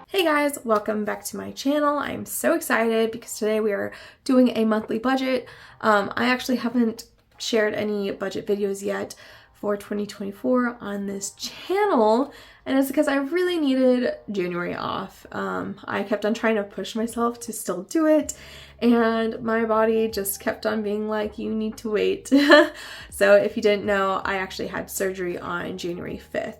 Hey guys, welcome back to my channel. I'm so excited because today we are doing a monthly budget. I actually haven't shared any budget videos yet for 2024 on this channel, and it's because I really needed January off. I kept on trying to push myself to still do it, and my body just kept on being like, you need to wait. So if you didn't know, I actually had surgery on January 5th.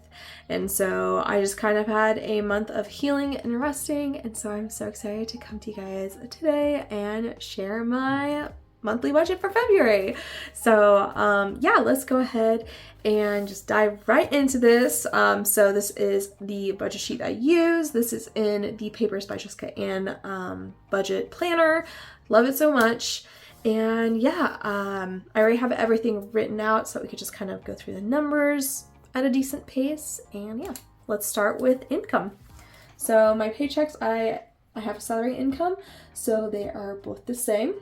And so I just kind of had a month of healing and resting, and so I'm so excited to come to you guys today and share my monthly budget for February. So yeah, let's go ahead and just dive right into this. So this is the budget sheet I use. This is in the Papers by Jessica Ann budget planner. Love it so much. And yeah, I already have everything written out so we could just kind of go through the numbers at a decent pace. And yeah, let's start with income. So my paychecks, I have a salary income, so they are both the same,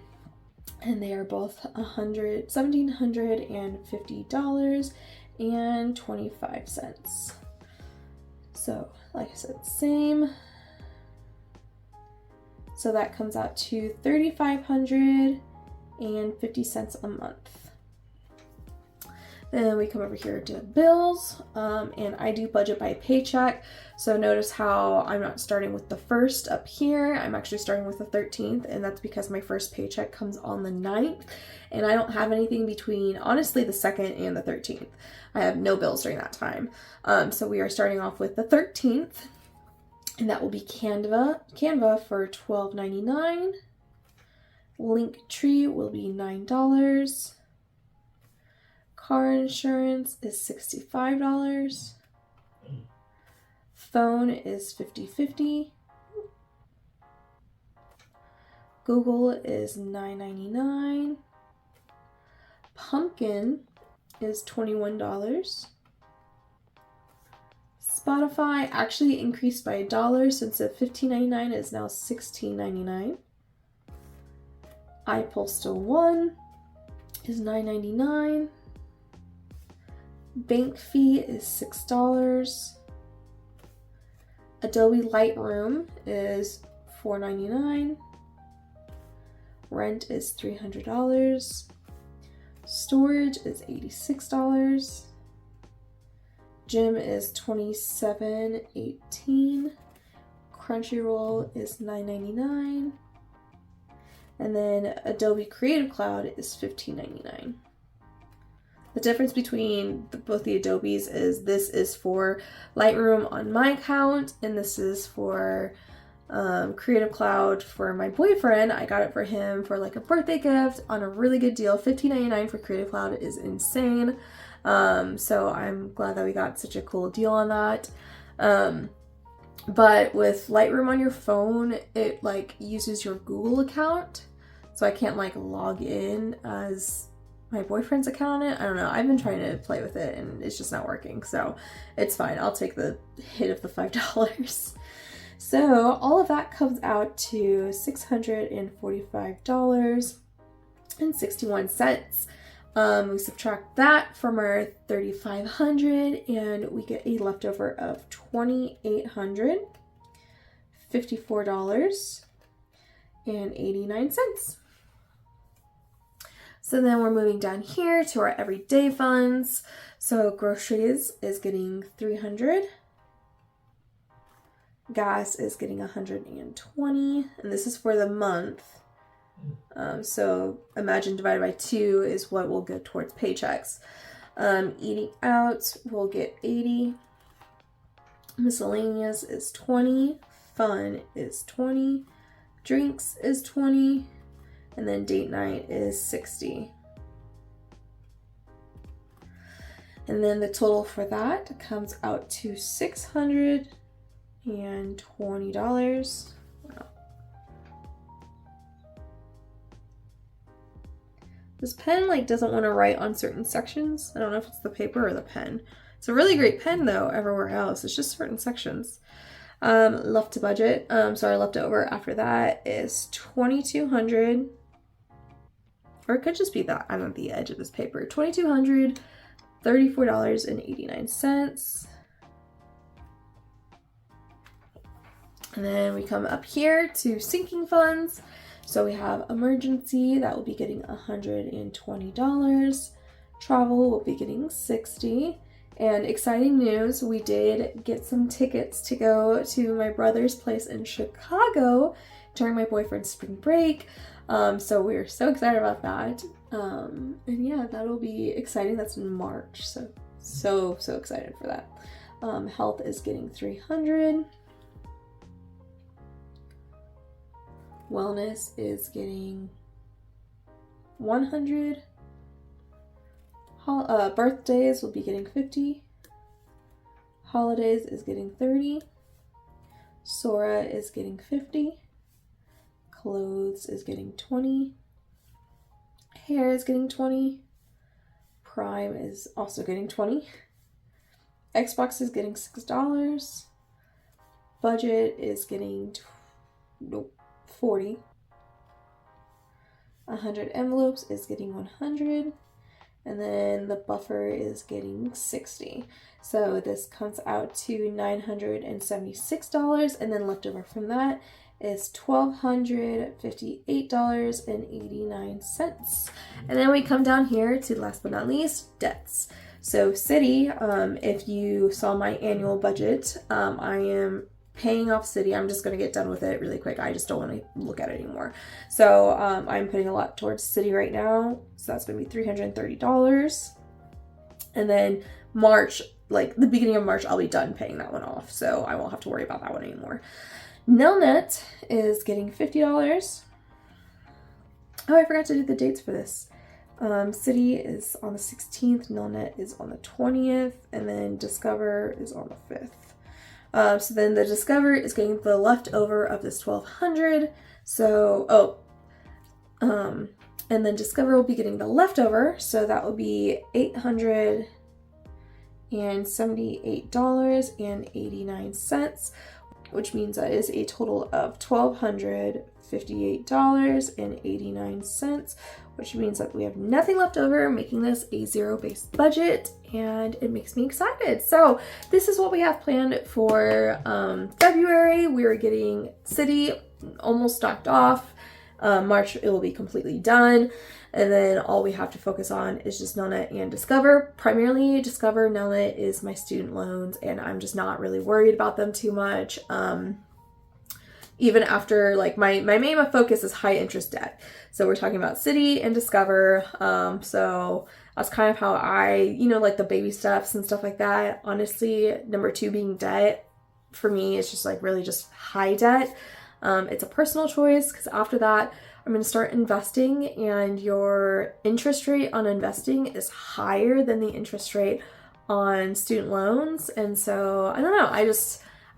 and they are both $1,750.25. So like I said, same. So that comes out to $3,550 a month. Then we come over here to bills, and I do budget by paycheck. So notice how I'm not starting with the 1st up here. I'm actually starting with the 13th, and that's because my first paycheck comes on the 9th, and I don't have anything between, honestly, the 2nd and the 13th. I have no bills during that time. So we are starting off with the 13th, and that will be Canva for $12.99. Linktree will be $9. Car insurance is $65. Phone is $50.50. Google is $9.99. Pumpkin is $21. Spotify actually increased by $1 since the $15.99 is now $16.99. iPostal One is $9.99. Bank fee is $6. Adobe Lightroom is $4.99. Rent is $300. Storage is $86. Gym is $27.18. Crunchyroll is $9.99. And then Adobe Creative Cloud is $15.99. The difference between both the Adobes is this is for Lightroom on my account, and this is for Creative Cloud for my boyfriend. I got it for him for like a birthday gift on a really good deal. $15.99 for Creative Cloud is insane. So I'm glad that we got such a cool deal on that. But with Lightroom on your phone, it like uses your Google account. So I can't like log in as my boyfriend's account on it. I don't know. I've been trying to play with it and it's just not working. So it's fine. I'll take the hit of the $5. So all of that comes out to $645.61. We subtract that from our $3,500 and we get a leftover of $2,854.89. So then we're moving down here to our everyday funds. So groceries is getting $300. Gas is getting $120, and this is for the month. So imagine divided by 2 is what will go towards paychecks. Eating out will get $80. Miscellaneous is $20. Fun is $20. Drinks is $20. And then date night is $60. And then the total for that comes out to $620. Wow. This pen like doesn't want to write on certain sections. I don't know if it's the paper or the pen. It's a really great pen though everywhere else. It's just certain sections. Left to budget. Sorry, left over after that is $2,200. Or it could just be that I'm at the edge of this paper. $2,234.89. And then we come up here to sinking funds. So we have emergency, that will be getting $120. Travel will be getting $60. And exciting news, we did get some tickets to go to my brother's place in Chicago during my boyfriend's spring break. So we're so excited about that. And yeah, that'll be exciting. That's in March. So excited for that. Health is getting $300. Wellness is getting $100. Birthdays will be getting $50. Holidays is getting $30. Sora is getting $50. Clothes is getting $20. Hair is getting $20. Prime is also getting $20. Xbox is getting $6. Budget is getting $40. 100 envelopes is getting $100. And then the buffer is getting $60. So this comes out to $976, and then left over from that is $1,258.89. And then we come down here to, last but not least, debts. So City, if you saw my annual budget, I am paying off City. I'm just going to get done with it really quick. I just don't want to look at it anymore. So I'm putting a lot towards City right now. So that's going to be $330. And then March, like the beginning of March, I'll be done paying that one off. So I won't have to worry about that one anymore. Nelnet is getting $50. Oh, I forgot to do the dates for this. City is on the 16th. Nelnet is on the 20th. And then Discover is on the 5th. So then the Discover is getting the leftover of this $1,200. So, and then Discover will be getting the leftover. So that will be $878.89, which means that is a total of $1,258.89, which means that we have nothing left over, making this a zero-based budget, and it makes me excited. So this is what we have planned for February. We are getting City almost stocked off. March, it will be completely done. And then all we have to focus on is just Nelnet and Discover. Primarily Discover. Nelnet is my student loans, and I'm just not really worried about them too much. Even after, like, my main focus is high interest debt. So we're talking about City and Discover. So that's kind of how I, like the baby steps and stuff like that. Honestly, number 2 being debt, for me, it's just like really just high debt. It's a personal choice, because after that, I'm going to start investing, and your interest rate on investing is higher than the interest rate on student loans. And so I don't know, I'd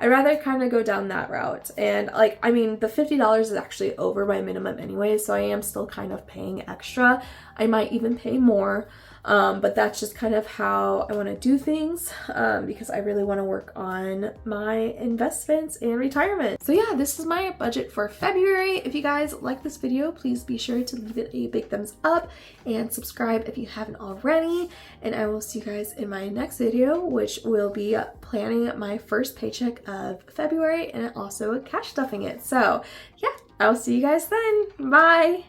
rather kind of go down that route. And like, I mean, the $50 is actually over my minimum anyway, so I am still kind of paying extra. I might even pay more, but that's just kind of how I want to do things, because I really want to work on my investments and retirement. So yeah, this is my budget for February. If you guys like this video, please be sure to leave it a big thumbs up and subscribe if you haven't already. And I will see you guys in my next video, which will be planning my first paycheck of February and also cash stuffing it. So yeah, I'll see you guys then. Bye!